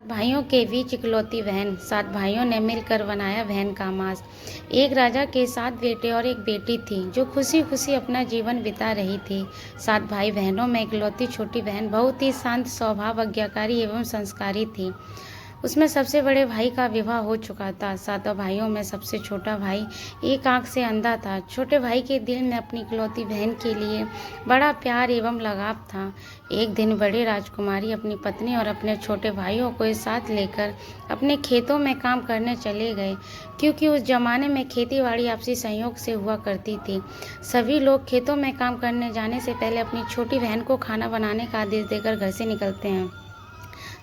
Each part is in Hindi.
भाइयों के बीच इकलौती बहन। 7 भाइयों ने मिलकर बनाया बहन का मांस। एक राजा के 7 बेटे और एक बेटी थी जो खुशी खुशी अपना जीवन बिता रही थी। 7 भाई बहनों में इकलौती छोटी बहन बहुत ही शांत स्वभाव, आज्ञाकारी एवं संस्कारी थी। उसमें सबसे बड़े भाई का विवाह हो चुका था। 7 भाइयों में सबसे छोटा भाई एक आंख से अंधा था। छोटे भाई के दिल में अपनी इकलौती बहन के लिए बड़ा प्यार एवं लगाव था। एक दिन बड़े राजकुमारी अपनी पत्नी और अपने छोटे भाइयों को साथ लेकर अपने खेतों में काम करने चले गए, क्योंकि उस जमाने में खेतीबाड़ी आपसी सहयोग से हुआ करती थी। सभी लोग खेतों में काम करने जाने से पहले अपनी छोटी बहन को खाना बनाने का आदेश देकर घर से निकलते हैं।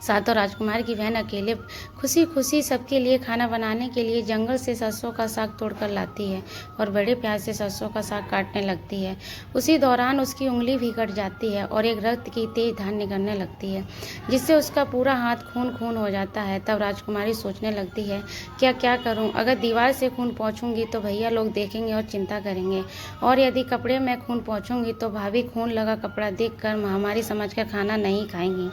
7 राजकुमार की बहन अकेले खुशी खुशी सबके लिए खाना बनाने के लिए जंगल से सरसों का साग तोड़कर लाती है और बड़े प्यार से सरसों का साग काटने लगती है। उसी दौरान उसकी उंगली भी कट जाती है और एक रक्त की तेज धार निकलने लगती है, जिससे उसका पूरा हाथ खून खून हो जाता है। तब राजकुमारी सोचने लगती है, क्या करूं? अगर दीवार से खून पोंछूंगी तो भैया लोग देखेंगे और चिंता करेंगे, और यदि कपड़े में खून पोंछूंगी तो भाभी खून लगा कपड़ा देखकर महामारी समझकर खाना नहीं खाएंगी।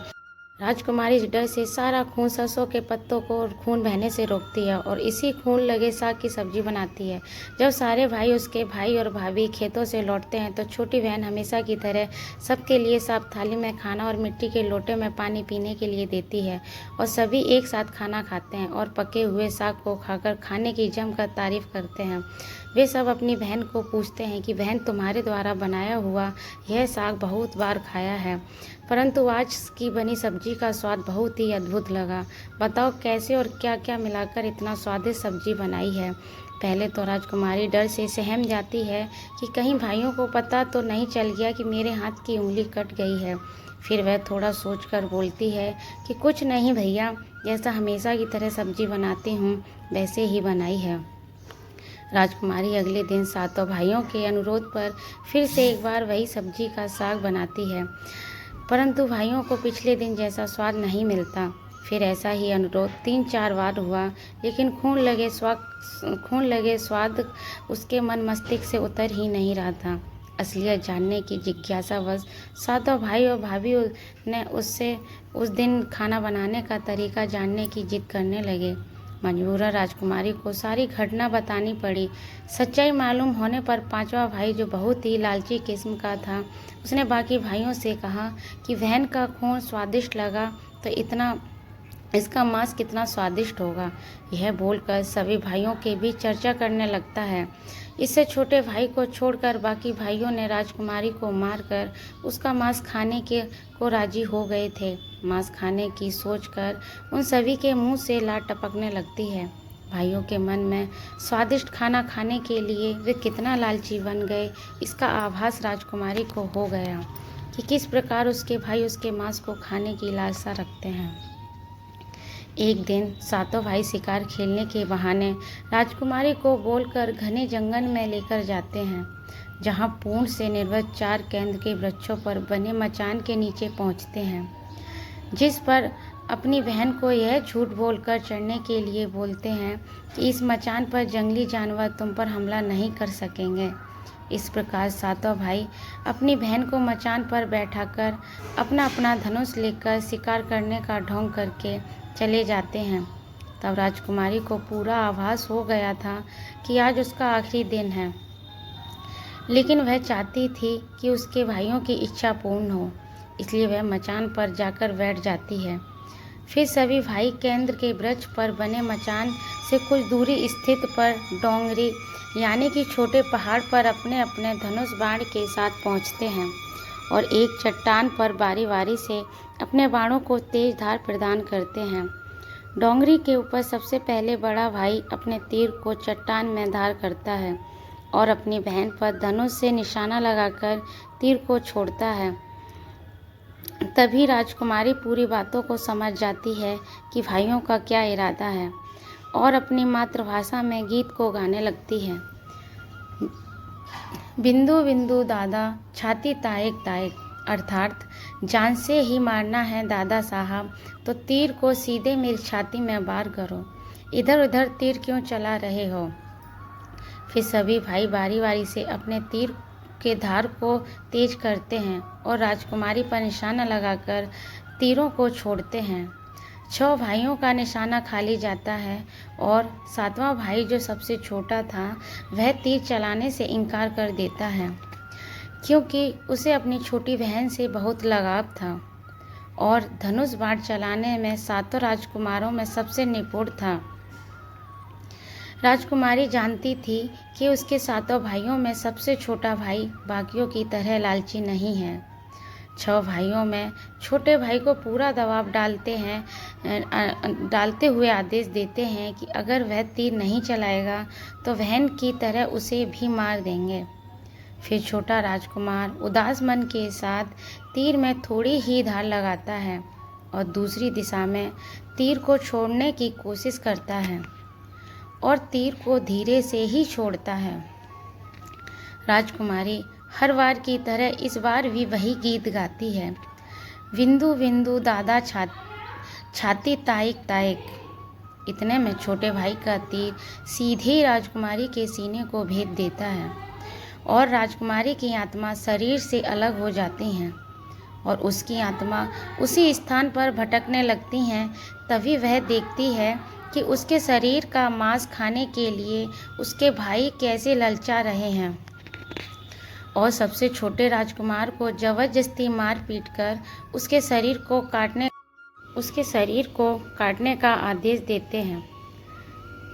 राजकुमारी इस डर से सारा खून सरसों के पत्तों को और खून बहने से रोकती है और इसी खून लगे साग की सब्जी बनाती है। जब सारे भाई, उसके भाई और भाभी खेतों से लौटते हैं तो छोटी बहन हमेशा की तरह सबके लिए साफ थाली में खाना और मिट्टी के लोटे में पानी पीने के लिए देती है, और सभी एक साथ खाना खाते हैं और पके हुए साग को खाकर खाने की जमकर तारीफ करते हैं। वे सब अपनी बहन को पूछते हैं कि बहन, तुम्हारे द्वारा बनाया हुआ यह साग बहुत बार खाया है, परंतु आज की बनी सब्जी का स्वाद बहुत ही अद्भुत लगा। बताओ कैसे और क्या क्या मिलाकर इतना स्वादिष्ट सब्जी बनाई है। पहले तो राजकुमारी डर से सहम जाती है कि कहीं भाइयों को पता तो नहीं चल गया कि मेरे हाथ की उंगली कट गई है। फिर वह थोड़ा सोचकर बोलती है कि कुछ नहीं भैया, जैसा हमेशा की तरह सब्जी बनाती हूँ वैसे ही बनाई है। राजकुमारी अगले दिन 7 भाइयों के अनुरोध पर फिर से एक बार वही सब्जी का साग बनाती है, परंतु भाइयों को पिछले दिन जैसा स्वाद नहीं मिलता। फिर ऐसा ही अनुरोध 3-4 बार हुआ, लेकिन खून लगे स्वाद उसके मन मस्तिष्क से उतर ही नहीं रहा था। असलियत जानने की जिज्ञासावश 7 भाई और भाभी ने उससे उस दिन खाना बनाने का तरीका जानने की जिद करने लगे। मजबूरन राजकुमारी को सारी घटना बतानी पड़ी। सच्चाई मालूम होने पर 5वां भाई, जो बहुत ही लालची किस्म का था, उसने बाकी भाइयों से कहा कि बहन का खून स्वादिष्ट लगा तो इसका मांस कितना स्वादिष्ट होगा। यह बोलकर सभी भाइयों के बीच चर्चा करने लगता है। इससे छोटे भाई को छोड़कर बाकी भाइयों ने राजकुमारी को मारकर उसका मांस खाने को राजी हो गए थे। मांस खाने की सोचकर उन सभी के मुंह से लार टपकने लगती है। भाइयों के मन में स्वादिष्ट खाना खाने के लिए वे कितना लालची बन गए, इसका आभास राजकुमारी को हो गया कि किस प्रकार उसके भाई उसके मांस को खाने की लालसा रखते हैं। एक दिन 7 भाई शिकार खेलने के बहाने राजकुमारी को बोलकर घने जंगल में लेकर जाते हैं, जहां पूर्ण से निर्मित 4 केंद्र के वृक्षों पर बने मचान के नीचे पहुंचते हैं, जिस पर अपनी बहन को यह झूठ बोलकर चढ़ने के लिए बोलते हैं कि इस मचान पर जंगली जानवर तुम पर हमला नहीं कर सकेंगे। इस प्रकार 7 भाई अपनी बहन को मचान पर बैठाकर अपना अपना धनुष लेकर शिकार करने का ढोंग करके चले जाते हैं। तब राजकुमारी को पूरा आभास हो गया था कि आज उसका आखिरी दिन है, लेकिन वह चाहती थी कि उसके भाइयों की इच्छा पूर्ण हो, इसलिए वह मचान पर जाकर बैठ जाती है। फिर सभी भाई केंद्र के वृक्ष पर बने मचान से कुछ दूरी स्थित पर डोंगरी यानी कि छोटे पहाड़ पर अपने अपने धनुष बाण के साथ पहुंचते हैं और एक चट्टान पर बारी बारी से अपने बाणों को तेज धार प्रदान करते हैं। डोंगरी के ऊपर सबसे पहले बड़ा भाई अपने तीर को चट्टान में धार करता है और अपनी बहन पर धनुष से निशाना लगाकर तीर को छोड़ता है। तभी राजकुमारी पूरी बातों को समझ जाती है कि भाइयों का क्या इरादा है, और अपनी मातृभाषा में गीत को गाने लगती है। बिंदु बिंदु दादा छाती ताएक ताएक, अर्थात जान से ही मारना है दादा साहब, तो तीर को सीधे मेरी छाती में वार करो, इधर उधर तीर क्यों चला रहे हो। फिर सभी भाई बारी बारी से अपने तीर के धार को तेज करते हैं और राजकुमारी पर निशाना लगाकर तीरों को छोड़ते हैं। 6 भाइयों का निशाना खाली जाता है और 7वां भाई जो सबसे छोटा था वह तीर चलाने से इनकार कर देता है, क्योंकि उसे अपनी छोटी बहन से बहुत लगाव था और धनुष बाण चलाने में सातों राजकुमारों में सबसे निपुण था। राजकुमारी जानती थी कि उसके सातों भाइयों में सबसे छोटा भाई बाकियों की तरह लालची नहीं है। 6 भाइयों में छोटे भाई को पूरा दबाव डालते हुए आदेश देते हैं कि अगर वह तीर नहीं चलाएगा तो बहन की तरह उसे भी मार देंगे। फिर छोटा राजकुमार उदास मन के साथ तीर में थोड़ी ही धार लगाता है और दूसरी दिशा में तीर को छोड़ने की कोशिश करता है और तीर को धीरे से ही छोड़ता है। राजकुमारी हर बार की तरह इस बार भी वही गीत गाती है, बिंदु बिंदु दादा छाती ताइक ताइक। इतने में छोटे भाई का तीर सीधे राजकुमारी के सीने को भेद देता है और राजकुमारी की आत्मा शरीर से अलग हो जाती हैं और उसकी आत्मा उसी स्थान पर भटकने लगती हैं। तभी वह देखती है कि उसके शरीर का मांस खाने के लिए उसके भाई कैसे ललचा रहे हैं और सबसे छोटे राजकुमार को जबरदस्ती मार पीट कर उसके शरीर को काटने का आदेश देते हैं।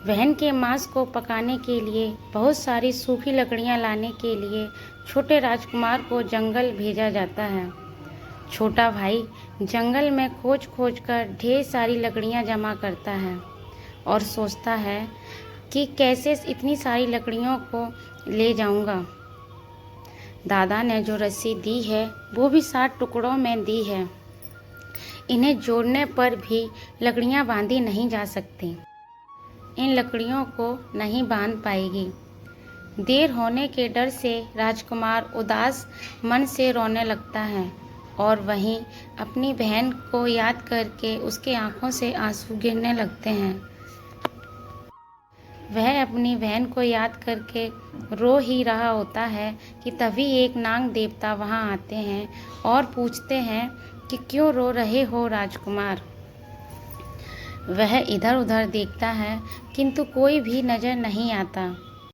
बहन के मांस को पकाने के लिए बहुत सारी सूखी लकड़ियां लाने के लिए छोटे राजकुमार को जंगल भेजा जाता है। छोटा भाई जंगल में खोज खोज कर ढेर सारी लकड़ियां जमा करता है और सोचता है कि कैसे इतनी सारी लकड़ियों को ले जाऊंगा। दादा ने जो रस्सी दी है वो भी 7 टुकड़ों में दी है। इन्हें जोड़ने पर भी लकड़ियां बांधी नहीं जा सकती। इन लकड़ियों को नहीं बांध पाएगी। देर होने के डर से राजकुमार उदास मन से रोने लगता है और वहीं अपनी बहन को याद करके उसके आंखों से आंसू गिरने लगते हैं। वह अपनी बहन को याद करके रो ही रहा होता है कि तभी एक नाग देवता वहां आते हैं और पूछते हैं कि क्यों रो रहे हो राजकुमार। वह इधर उधर देखता है किंतु कोई भी नजर नहीं आता।